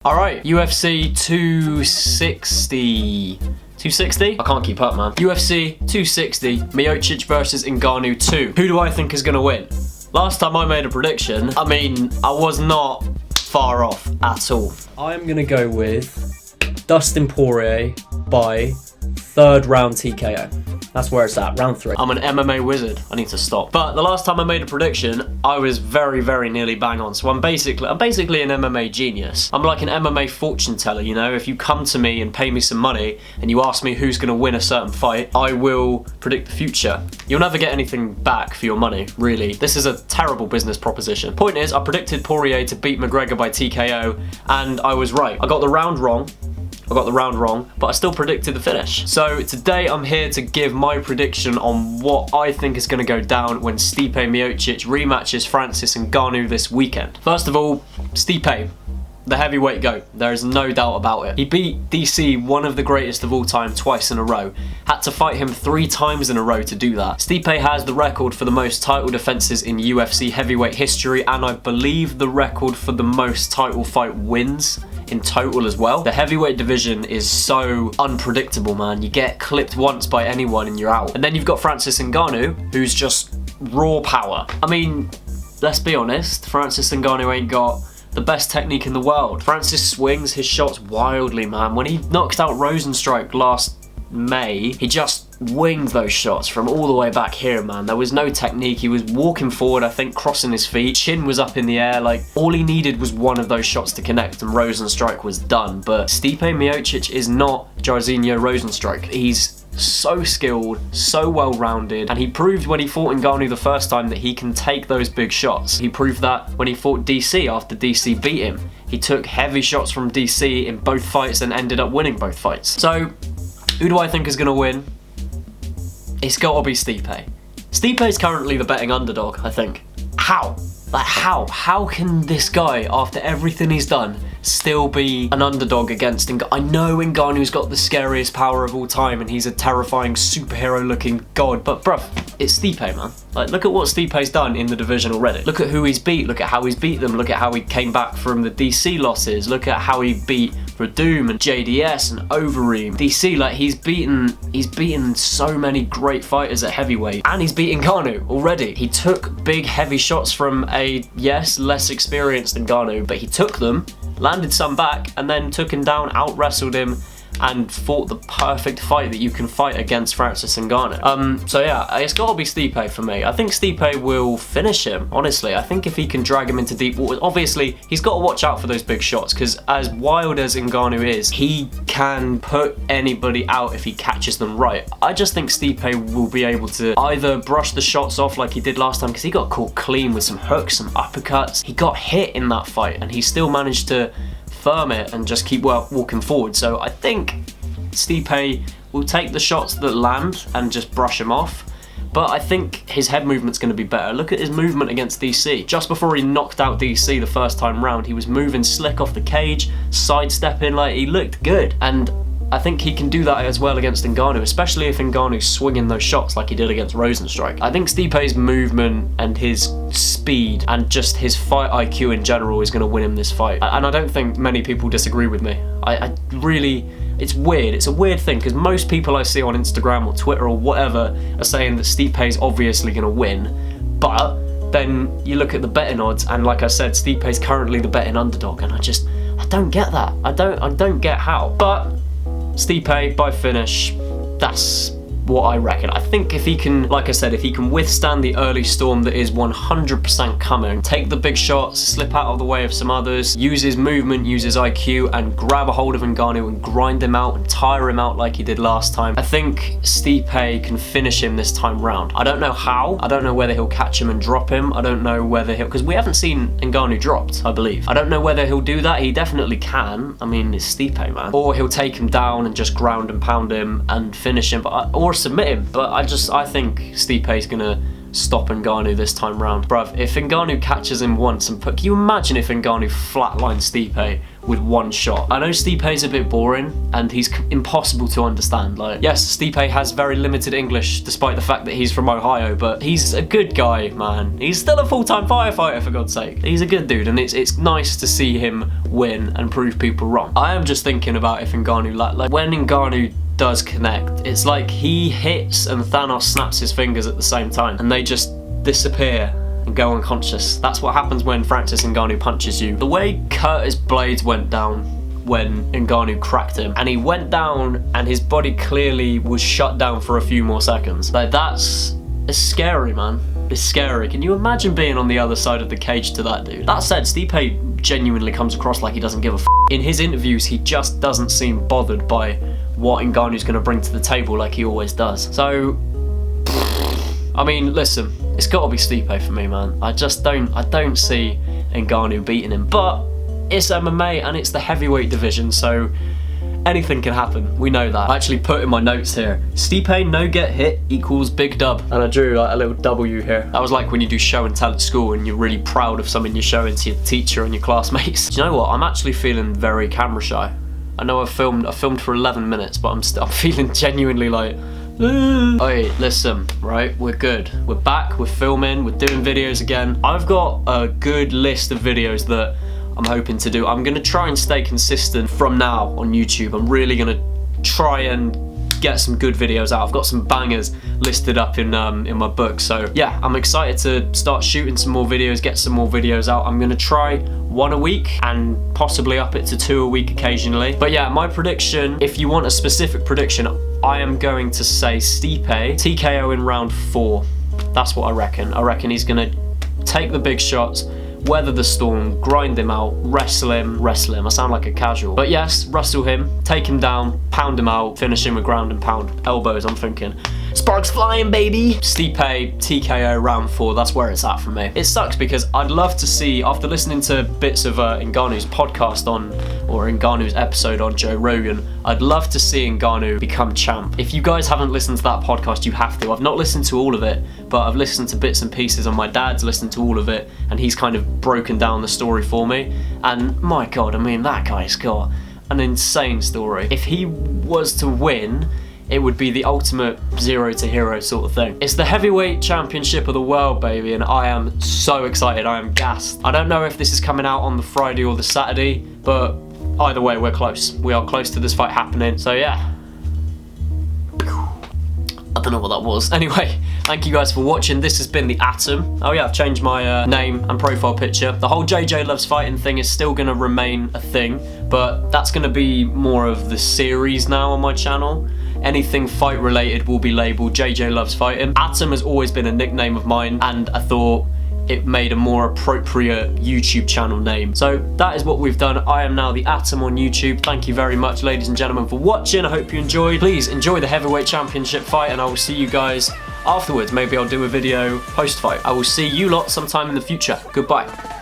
Alright, UFC 260. 260? I can't keep up, man. UFC 260, Miocic versus Ngannou 2. Who do I think is gonna win? Last time I made a prediction, I was not far off at all. I'm gonna go with Dustin Poirier by third round TKO. That's where it's at, round 3. I'm an MMA wizard. I need to stop. But the last time I made a prediction, I was very, very nearly bang on. So I'm basically an MMA genius. I'm like an MMA fortune teller, you know? If you come to me and pay me some money and you ask me who's gonna win a certain fight, I will predict the future. You'll never get anything back for your money, really. This is a terrible business proposition. Point is, I predicted Poirier to beat McGregor by TKO, and I was right. I got the round wrong, but I still predicted the finish. So today I'm here to give my prediction on what I think is going to go down when Stipe Miocic rematches Francis Ngannou this weekend. First of all, Stipe, the heavyweight GOAT. There is no doubt about it. He beat DC, one of the greatest of all time, twice in a row. Had to fight him 3 times in a row to do that. Stipe has the record for the most title defenses in UFC heavyweight history, and I believe the record for the most title fight wins in total as well. The heavyweight division is so unpredictable, man. You get clipped once by anyone and you're out. And then you've got Francis Ngannou, who's just raw power. I mean, let's be honest, Francis Ngannou ain't got the best technique in the world. Francis swings his shots wildly, man. When he knocked out Rosenstrike last May, he just winged those shots from all the way back here, man. There was no technique. He was walking forward, I think, crossing his feet. Chin was up in the air. Like, all he needed was one of those shots to connect and Rosenstrike was done. But Stipe Miocic is not Jairzinho Rosenstrike. He's so skilled, so well-rounded, and he proved when he fought Ngannou the first time that he can take those big shots. He proved that when he fought DC after DC beat him. He took heavy shots from DC in both fights and ended up winning both fights. So, who do I think is going to win? It's got to be Stipe. Stipe is currently the betting underdog, I think. How? Like, how? How can this guy, after everything he's done, still be an underdog against Ngannou? I know Ngannou's got the scariest power of all time and he's a terrifying superhero-looking god, but bruv, it's Stipe, man. Like, look at what Stipe's done in the division already. Look at who he's beat, look at how he's beat them, look at how he came back from the DC losses, look at how he beat Verdum and JDS and Overeem. DC, like, he's beaten so many great fighters at heavyweight, and he's beaten Ngannou already. He took big heavy shots from a, yes, less experienced Ngannou, but he took them, landed some back, and then took him down, out-wrestled him, and fought the perfect fight that you can fight against Francis Ngannou. So yeah, it's got to be Stipe for me. I think Stipe will finish him, honestly. I think if he can drag him into deep waters, obviously, he's got to watch out for those big shots, because as wild as Ngannou is, he can put anybody out if he catches them right. I just think Stipe will be able to either brush the shots off like he did last time, because he got caught clean with some hooks, some uppercuts. He got hit in that fight, and he still managed to firm it and just keep walking forward. So I think Stipe will take the shots that land and just brush him off, but I think his head movement's going to be better. Look at his movement against DC. Just before he knocked out DC the first time round, he was moving slick off the cage, sidestepping, like, he looked good. And I think he can do that as well against Ngannou, especially if Ngannou's swinging those shots like he did against Rosenstrike. I think Stipe's movement and his speed and just his fight IQ in general is going to win him this fight. And I don't think many people disagree with me. I really, it's weird. It's a weird thing, because most people I see on Instagram or Twitter or whatever are saying that Stipe's obviously going to win, but then you look at the betting odds, and like I said, Stipe's currently the betting underdog, and I don't get that. I don't get how. But Stipe by finish, that's what I reckon. I think if he can, like I said, if he can withstand the early storm that is 100% coming, take the big shots, slip out of the way of some others, use his movement, use his IQ, and grab a hold of Ngannou and grind him out and tire him out like he did last time, I think Stipe can finish him this time round. I don't know how. I don't know whether he'll catch him and drop him. I don't know whether he'll, because we haven't seen Ngannou dropped, I believe. I don't know whether he'll do that. He definitely can. I mean, it's Stipe, man. Or he'll take him down and just ground and pound him and finish him, or submit him. But I think Stipe's gonna stop Ngannou this time round. Bruv, if Ngannou catches him once and can you imagine if Ngannou flatlines Stipe with one shot? I know Stipe's a bit boring and he's impossible to understand. Like, yes, Stipe has very limited English despite the fact that he's from Ohio, but he's a good guy, man. He's still a full-time firefighter, for God's sake. He's a good dude, and it's nice to see him win and prove people wrong. I am just thinking about if Ngannou, like when Ngannou does connect, it's like he hits and Thanos snaps his fingers at the same time and they just disappear and go unconscious. That's what happens when Francis Ngannou punches you. The way Curtis Blades went down when Ngannou cracked him, and he went down and his body clearly was shut down for a few more seconds. Like, it's scary, man. It's scary. Can you imagine being on the other side of the cage to that dude? That said, Stipe genuinely comes across like he doesn't give a f***. In his interviews, he just doesn't seem bothered by what Ngannou's going to bring to the table like he always does. So, I mean, listen, it's got to be Stipe for me, man. I don't see Ngannou beating him. But it's MMA and it's the heavyweight division, so anything can happen. We know that. I actually put in my notes here, Stipe no get hit equals big dub. And I drew like a little W here. That was like when you do show and tell at school and you're really proud of something you're showing to your teacher and your classmates. Do you know what? I'm actually feeling very camera shy. I know I filmed for 11 minutes, but I'm feeling genuinely like, Oi, listen, right, we're good. We're back, we're filming, we're doing videos again. I've got a good list of videos that I'm hoping to do. I'm gonna try and stay consistent from now on YouTube. I'm really gonna try and get some good videos out. I've got some bangers listed up in my book. So yeah, I'm excited to start shooting some more videos, get some more videos out. I'm gonna try 1 a week and possibly up it to 2 a week occasionally. But yeah, my prediction, if you want a specific prediction, I am going to say Stipe TKO in round 4. That's what I reckon. I reckon he's gonna take the big shots, weather the storm, grind him out, wrestle him. I sound like a casual. But yes, wrestle him, take him down, pound him out, finish him with ground and pound. Elbows, I'm thinking. Sparks flying, baby! Stipe, TKO, round 4, that's where it's at for me. It sucks because I'd love to see, after listening to bits of Ngannou's podcast or Ngannou's episode on Joe Rogan, I'd love to see Ngannou become champ. If you guys haven't listened to that podcast, you have to. I've not listened to all of it, but I've listened to bits and pieces, and my dad's listened to all of it, and he's kind of broken down the story for me. And my God, I mean, that guy's got an insane story. If he was to win, it would be the ultimate zero to hero sort of thing. It's the heavyweight championship of the world, baby, and I am so excited. I am gassed. I don't know if this is coming out on the Friday or the Saturday, but either way, we're close. We are close to this fight happening, so yeah. I don't know what that was. Anyway, thank you guys for watching. This has been The Atom. Oh yeah, I've changed my name and profile picture. The whole JJ Loves Fighting thing is still gonna remain a thing, but that's gonna be more of the series now on my channel. Anything fight related will be labelled JJ Loves Fighting. Atom has always been a nickname of mine, and I thought it made a more appropriate YouTube channel name. So that is what we've done. I am now The Atom on YouTube. Thank you very much, ladies and gentlemen, for watching. I hope you enjoyed. Please enjoy the heavyweight championship fight, and I will see you guys afterwards. Maybe I'll do a video post-fight. I will see you lot sometime in the future. Goodbye.